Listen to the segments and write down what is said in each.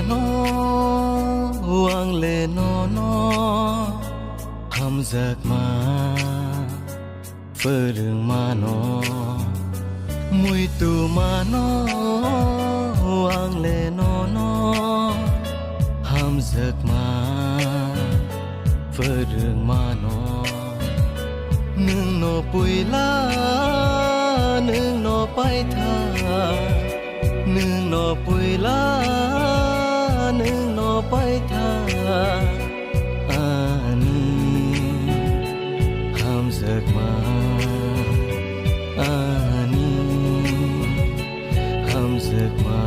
nó hoang lệ nó hầm giặc mà phơ đường mà nó mùi tù mà nó hoang lệ nó hầm giặc mà phơ đường mà nó nương nó bùi lá nương nó bay thà nương nó bùi lá nương nó bay thà ani ham giấc mà ani ham giấc mà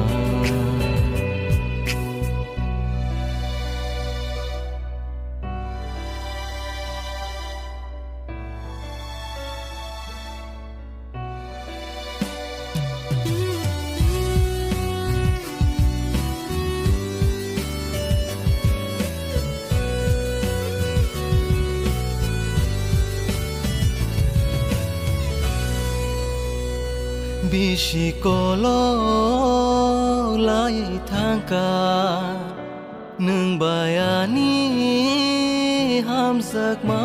Bishi kolo lai thangka nung bayani ham sakma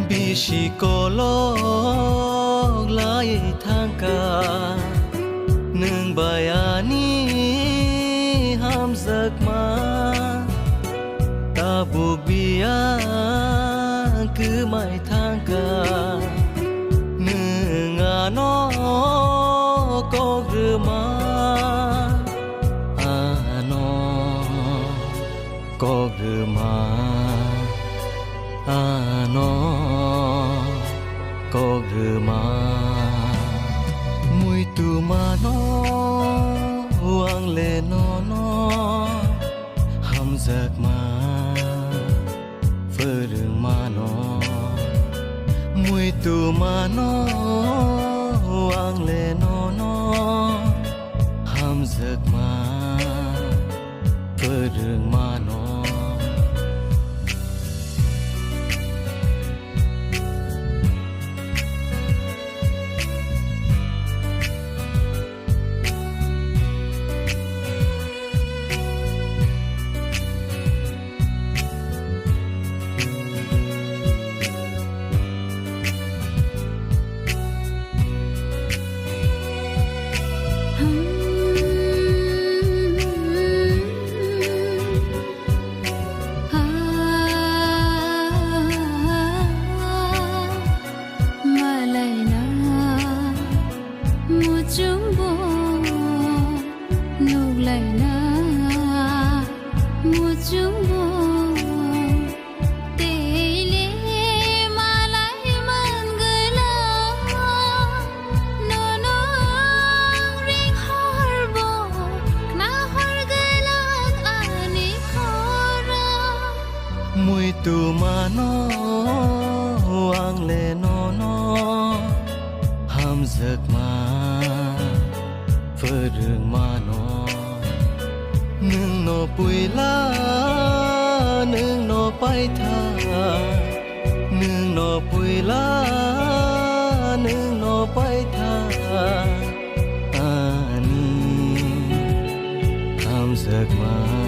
Bishi kolo lai thangka nung bayani ham sakma buộc bia cứ mãi thang cả nương nó có rửa má nó có rửa má nó có rửa má mùi tù mà nó hoang lệ nó hầm giặc mà phơ đường mà nó mùi tù mà nó hoang lệ nó hầm giặc mà phơ đường mà nó mùi tù mà nó hoang lệ nó ham giấc mà phơ đường mà nó nương nó bùi lá nương nó bay thà nương nó bùi lá nương nó bay thà ani ham giấc mà